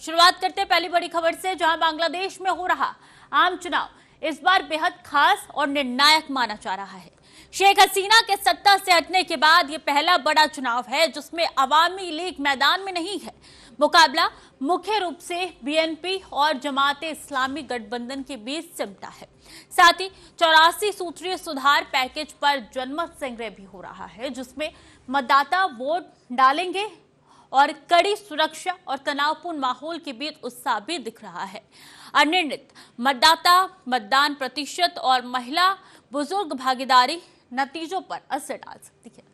शुरुआत करते हैं पहली बड़ी खबर से, जहां बांग्लादेश में हो रहा आम चुनाव इस बार बेहद खास और निर्णायक माना जा रहा है। शेख हसीना के सत्ता से हटने के बाद ये पहला बड़ा चुनाव है जिसमें अवामी लीग मैदान में नहीं है। मुकाबला मुख्य रूप से बीएनपी और जमाते इस्लामी गठबंधन के बीच सिमटा है। साथ ही 84 सूत्रीय सुधार पैकेज पर जनमत संग्रह भी हो रहा है, जिसमें मतदाता वोट डालेंगे और कड़ी सुरक्षा और तनावपूर्ण माहौल के बीच उत्साह भी दिख रहा है। अनिर्णित मतदाता, मतदान प्रतिशत और महिला बुजुर्ग भागीदारी नतीजों पर असर डाल सकती है।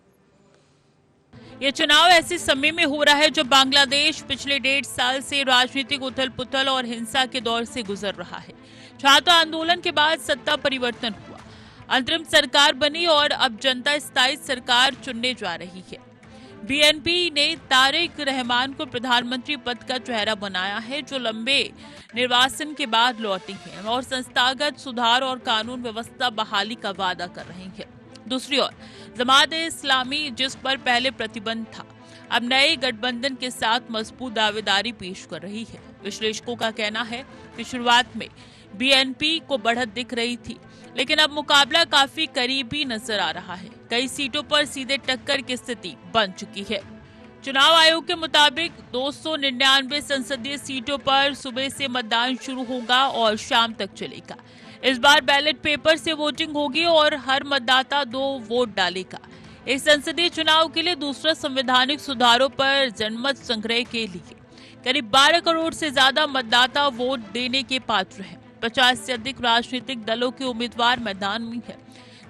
ये चुनाव ऐसे समय में हो रहा है जब बांग्लादेश पिछले 1.5 साल से राजनीतिक उथल पुथल और हिंसा के दौर से गुजर रहा है। छात्र आंदोलन के बाद सत्ता परिवर्तन हुआ, अंतरिम सरकार बनी और अब जनता स्थायी सरकार चुनने जा रही है। बीएनपी ने तारिक रहमान को प्रधानमंत्री पद का चेहरा बनाया है, जो लंबे निर्वासन के बाद लौटे हैं और संस्थागत सुधार और कानून व्यवस्था बहाली का वादा कर रहे हैं। दूसरी ओर जमात-ए-इस्लामी, जिस पर पहले प्रतिबंध था, अब नए गठबंधन के साथ मजबूत दावेदारी पेश कर रही है। विश्लेषकों का कहना है कि शुरुआत में बीएनपी को बढ़त दिख रही थी, लेकिन अब मुकाबला काफी करीबी नजर आ रहा है। कई सीटों पर सीधे टक्कर की स्थिति बन चुकी है। चुनाव आयोग के मुताबिक 299 संसदीय सीटों पर सुबह से मतदान शुरू होगा और शाम तक चलेगा। इस बार बैलेट पेपर से वोटिंग होगी और हर मतदाता 2 वोट डालेगा। इस संसदीय चुनाव के लिए दूसरा संवैधानिक सुधारों पर जनमत संग्रह के लिए करीब 12 करोड़ से ज्यादा मतदाता वोट देने के पात्र हैं। 50 से अधिक राजनीतिक दलों के उम्मीदवार मैदान में हैं,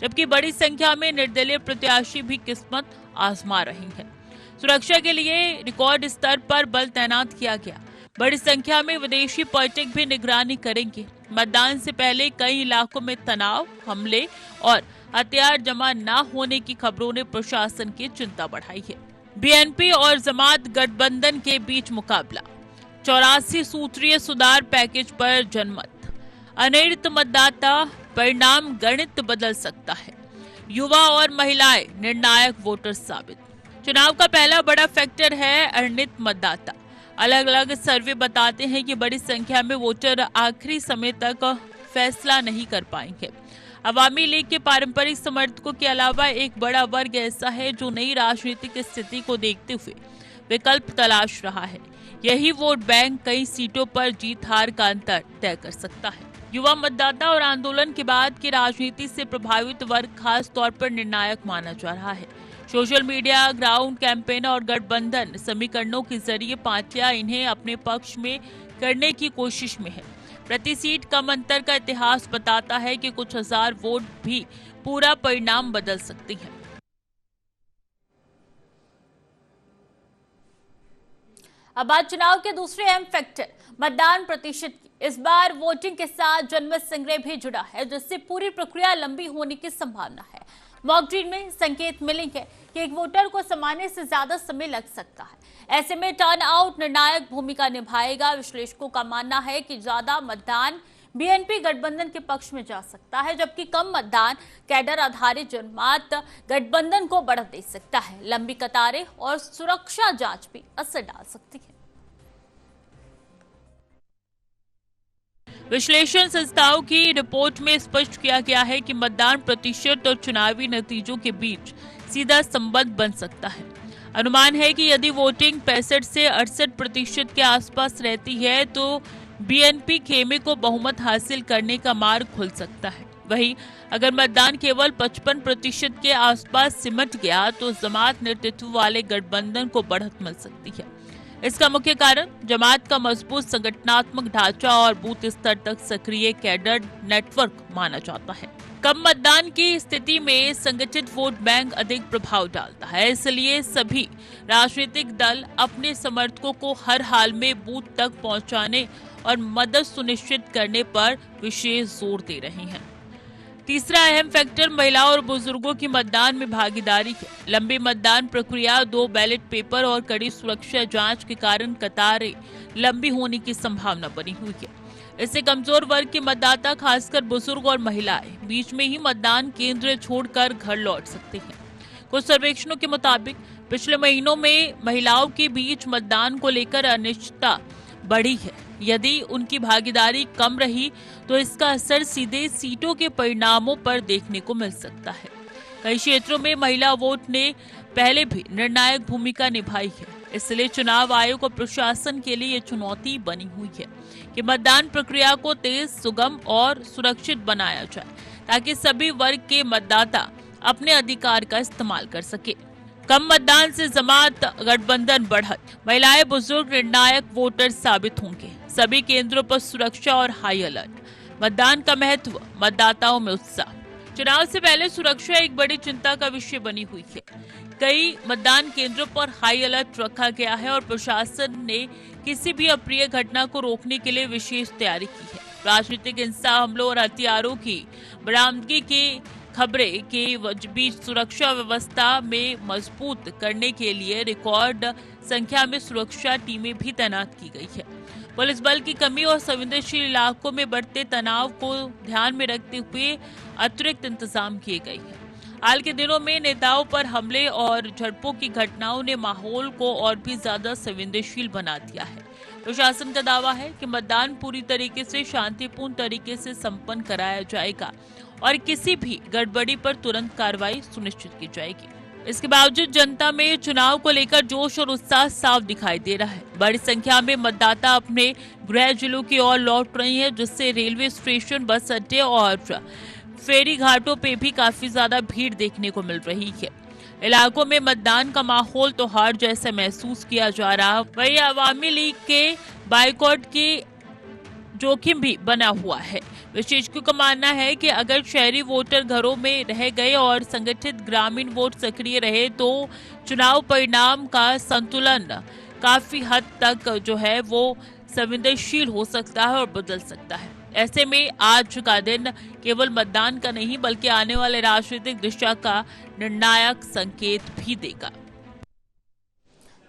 जबकि बड़ी संख्या में निर्दलीय प्रत्याशी भी किस्मत आजमा रहे हैं। सुरक्षा के लिए रिकॉर्ड स्तर पर बल तैनात किया गया। बड़ी संख्या में विदेशी पर्यटक भी निगरानी करेंगे। मतदान से पहले कई इलाकों में तनाव, हमले और हथियार जमा न होने की खबरों ने प्रशासन की चिंता बढ़ाई है। बीएनपी और जमात गठबंधन के बीच मुकाबला, 84 सूत्रीय सुधार पैकेज पर जनमत, अनिर्णित मतदाता, परिणाम गणित बदल सकता है, युवा और महिलाएं निर्णायक वोटर साबित। चुनाव का पहला बड़ा फैक्टर है अनिर्णित मतदाता। अलग अलग सर्वे बताते हैं कि बड़ी संख्या में वोटर आखिरी समय तक फैसला नहीं कर पाएंगे। अवामी लीग के पारंपरिक समर्थकों के अलावा एक बड़ा वर्ग ऐसा है जो नई राजनीतिक स्थिति को देखते हुए विकल्प तलाश रहा है। यही वोट बैंक कई सीटों पर जीत हार का अंतर तय कर सकता है। युवा मतदाता और आंदोलन के बाद की राजनीति से प्रभावित वर्ग खास तौर पर निर्णायक माना जा रहा है। सोशल मीडिया, ग्राउंड कैंपेन और गठबंधन समीकरणों के जरिए पार्टियां इन्हें अपने पक्ष में करने की कोशिश में है। प्रति सीट कम अंतर का इतिहास बताता है कि कुछ हजार वोट भी पूरा परिणाम बदल सकती हैं। अब बात चुनाव के दूसरे अहम फैक्टर मतदान प्रतिशत की। इस बार वोटिंग के साथ जनमत संग्रह भी जुड़ा है, जिससे पूरी प्रक्रिया लंबी होने की संभावना है। मॉक ड्रिल में संकेत मिलेंगे कि एक वोटर को समाने से ज्यादा समय लग सकता है। ऐसे में टर्न आउट निर्णायक भूमिका निभाएगा। विश्लेषकों का मानना है कि ज्यादा मतदान बीएनपी गठबंधन के पक्ष में जा सकता है, जबकि कम मतदान कैडर आधारित जनमत गठबंधन को बढ़त दे सकता है। लंबी कतारें और सुरक्षा जांच भी असर डाल सकती है। विश्लेषण संस्थाओं की रिपोर्ट में स्पष्ट किया गया है कि मतदान प्रतिशत और चुनावी नतीजों के बीच सीधा संबंध बन सकता है। अनुमान है कि यदि वोटिंग 65 से 68% के आसपास रहती है तो बीएनपी खेमे को बहुमत हासिल करने का मार्ग खुल सकता है। वहीं अगर मतदान केवल 55% के आसपास सिमट गया तो जमात नेतृत्व वाले गठबंधन को बढ़त मिल सकती है। इसका मुख्य कारण जमात का मजबूत संगठनात्मक ढांचा और बूथ स्तर तक सक्रिय कैडर नेटवर्क माना जाता है। कम मतदान की स्थिति में संगठित वोट बैंक अधिक प्रभाव डालता है, इसलिए सभी राजनीतिक दल अपने समर्थकों को हर हाल में बूथ तक पहुंचाने और मदद सुनिश्चित करने पर विशेष जोर दे रहे हैं। तीसरा अहम फैक्टर महिलाओं और बुजुर्गों की मतदान में भागीदारी है। लंबी मतदान प्रक्रिया, 2 बैलेट पेपर और कड़ी सुरक्षा जांच के कारण कतारें लंबी होने की संभावना बनी हुई है। इससे कमजोर वर्ग के मतदाता, खासकर बुजुर्ग और महिलाएं, बीच में ही मतदान केंद्र छोड़कर घर लौट सकते हैं। कुछ सर्वेक्षणों के मुताबिक पिछले महीनों में महिलाओं के बीच मतदान को लेकर अनिश्चितता बढ़ी है। यदि उनकी भागीदारी कम रही तो इसका असर सीधे सीटों के परिणामों पर देखने को मिल सकता है। कई क्षेत्रों में महिला वोट ने पहले भी निर्णायक भूमिका निभाई है, इसलिए चुनाव आयोग और प्रशासन के लिए ये चुनौती बनी हुई है कि मतदान प्रक्रिया को तेज, सुगम और सुरक्षित बनाया जाए ताकि सभी वर्ग के मतदाता अपने अधिकार का इस्तेमाल कर सके। कम मतदान से जमात गठबंधन बढ़त, महिलाएं बुजुर्ग निर्णायक वोटर साबित होंगे। सभी केंद्रों पर सुरक्षा और हाई अलर्ट, मतदान का महत्व, मतदाताओं में उत्साह। चुनाव से पहले सुरक्षा एक बड़ी चिंता का विषय बनी हुई है। कई मतदान केंद्रों पर हाई अलर्ट रखा गया है और प्रशासन ने किसी भी अप्रिय घटना को रोकने के लिए विशेष तैयारी की है। राजनीतिक हिंसा, हमलों और हथियारों की बरामदगी की खबरें के बीच सुरक्षा व्यवस्था में मजबूत करने के लिए रिकॉर्ड संख्या में सुरक्षा टीमें भी तैनात की गई है। पुलिस बल की कमी और संवेदनशील इलाकों में बढ़ते तनाव को ध्यान में रखते हुए अतिरिक्त इंतजाम किए गए हैं। हाल के दिनों में नेताओं पर हमले और झड़पों की घटनाओं ने माहौल को और भी ज्यादा संवेदनशील बना दिया है। प्रशासन का दावा है कि मतदान पूरी तरीके से शांतिपूर्ण तरीके से संपन्न कराया जाएगा और किसी भी गड़बड़ी पर तुरंत कार्रवाई सुनिश्चित की जाएगी। इसके बावजूद जनता में चुनाव को लेकर जोश और उत्साह साफ दिखाई दे रहा है। बड़ी संख्या में मतदाता अपने गृह जिलों की ओर लौट रही हैं, जिससे रेलवे स्टेशन, बस अड्डे और फेरी घाटों पे भी काफी ज्यादा भीड़ देखने को मिल रही है। इलाकों में मतदान का माहौल त्योहार जैसा महसूस किया जा रहा। वहीं अवामी लीग के बाइकॉट की जोखिम भी बना हुआ है। विशेषज्ञों का मानना है कि अगर शहरी वोटर घरों में रह गए और संगठित ग्रामीण वोट सक्रिय रहे तो चुनाव परिणाम का संतुलन काफी हद तक जो है वो संवेदनशील हो सकता है और बदल सकता है। ऐसे में आज का दिन केवल मतदान का नहीं बल्कि आने वाले राजनीतिक दिशा का निर्णायक संकेत भी देगा।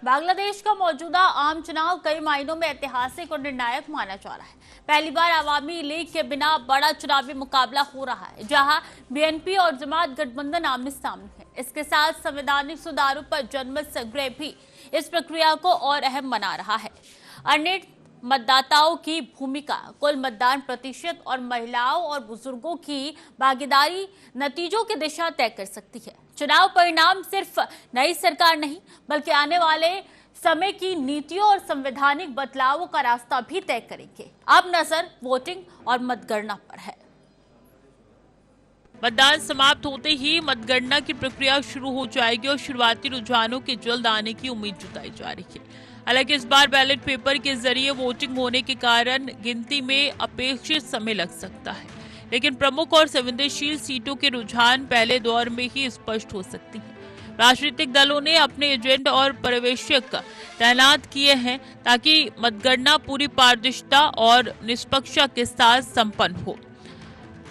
बांग्लादेश का मौजूदा आम चुनाव कई मायनों में ऐतिहासिक और निर्णायक माना जा रहा है। पहली बार अवामी लीग के बिना बड़ा चुनावी मुकाबला हो रहा है, जहां बीएनपी और जमात गठबंधन आमने सामने है। इसके साथ संवैधानिक सुधारों पर जनमत संग्रह भी इस प्रक्रिया को और अहम बना रहा है। अन्य मतदाताओं की भूमिका, कुल मतदान प्रतिशत और महिलाओं और बुजुर्गों की भागीदारी नतीजों की दिशा तय कर सकती है। चुनाव परिणाम सिर्फ नई सरकार नहीं बल्कि आने वाले समय की नीतियों और संवैधानिक बदलावों का रास्ता भी तय करेंगे। अब नजर वोटिंग और मतगणना पर है। मतदान समाप्त होते ही मतगणना की प्रक्रिया शुरू हो जाएगी और शुरुआती रुझानों के जल्द आने की उम्मीद जताई जा रही है। हालांकि इस बार बैलेट पेपर के जरिए वोटिंग होने के कारण गिनती में अपेक्षित समय लग सकता है, लेकिन प्रमुख और संवेदनशील सीटों के रुझान पहले दौर में ही स्पष्ट हो सकती है। राजनीतिक दलों ने अपने एजेंट और पर्यवेक्षक तैनात किए हैं ताकि मतगणना पूरी पारदर्शिता और निष्पक्षता के साथ संपन्न हो।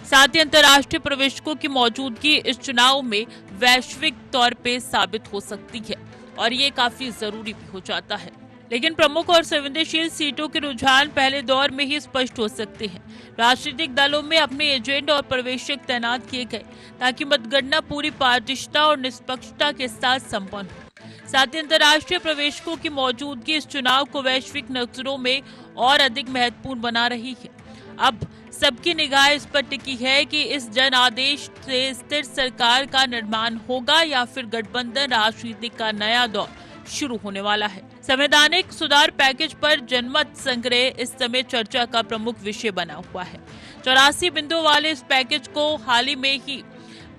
साथ ही अंतर्राष्ट्रीय पर्यवेक्षकों की मौजूदगी इस चुनाव में वैश्विक तौर पे साबित हो सकती है और ये काफी जरूरी भी हो जाता है। लेकिन प्रमुख और संवेदनशील सीटों के रुझान पहले दौर में ही स्पष्ट हो सकते हैं। राजनीतिक दलों में अपने एजेंट और पर्यवेक्षक तैनात किए गए ताकि मतगणना पूरी पारदर्शिता और निष्पक्षता के साथ संपन्न हो। साथ ही अंतर्राष्ट्रीय पर्यवेक्षकों की मौजूदगी इस चुनाव को वैश्विक नजरों में और अधिक महत्वपूर्ण बना रही है। अब सबकी निगाह इस पर टिकी है कि इस जन आदेश से स्थिर सरकार का निर्माण होगा या फिर गठबंधन राजनीति का नया दौर शुरू होने वाला है। संवैधानिक सुधार पैकेज पर जनमत संग्रह इस समय चर्चा का प्रमुख विषय बना हुआ है। 84 बिंदुओं वाले इस पैकेज को हाल ही में ही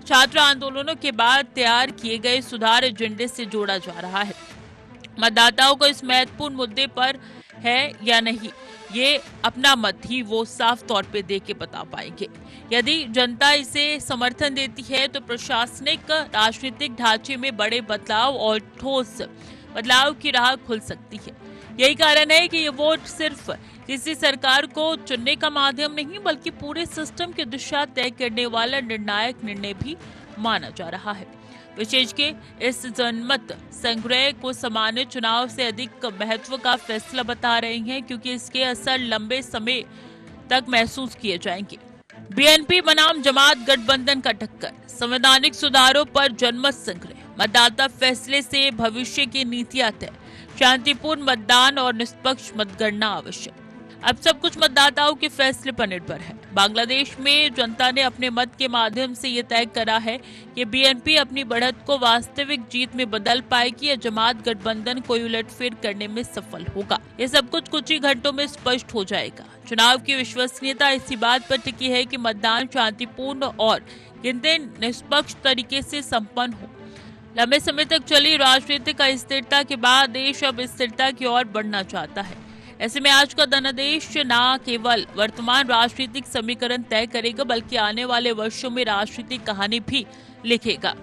छात्र आंदोलनों के बाद तैयार किए गए सुधार एजेंडे से जोड़ा जा रहा है। मतदाताओं को इस महत्वपूर्ण मुद्दे पर है या नहीं, ये अपना मत ही वो साफ तौर पे दे के बता पाएंगे। यदि जनता इसे समर्थन देती है तो प्रशासनिक राजनीतिक ढांचे में बड़े बदलाव और ठोस बदलाव की राह खुल सकती है। यही कारण है कि ये वोट सिर्फ किसी सरकार को चुनने का माध्यम नहीं बल्कि पूरे सिस्टम की दिशा तय करने वाला निर्णायक निर्णय भी माना जा रहा है। विशेषज्ञ इस जनमत संग्रह को सामान्य चुनाव से अधिक महत्व का फैसला बता रहे हैं क्योंकि इसके असर लंबे समय तक महसूस किए जाएंगे। बीएनपी बनाम जमात गठबंधन का टक्कर, संवैधानिक सुधारों पर जनमत संग्रह, मतदाता फैसले से भविष्य की नीतियां तय, शांतिपूर्ण मतदान और निष्पक्ष मतगणना आवश्यक। अब सब कुछ मतदाताओं के फैसले पर निर्भर है। बांग्लादेश में जनता ने अपने मत के माध्यम से ये तय करा है कि बीएनपी अपनी बढ़त को वास्तविक जीत में बदल पाएगी या जमात गठबंधन कोई उलटफेर करने में सफल होगा। ये सब कुछ ही घंटों में स्पष्ट हो जाएगा। चुनाव की विश्वसनीयता इसी बात पर टिकी है कि मतदान शांतिपूर्ण और गिनती निष्पक्ष तरीके से संपन्न हो। लंबे समय तक चली राजनीतिक अस्थिरता के बाद देश अब स्थिरता की ओर बढ़ना चाहता है। ऐसे में आज का धनादेश न केवल वर्तमान राजनीतिक समीकरण तय करेगा बल्कि आने वाले वर्षों में राजनीतिक कहानी भी लिखेगा।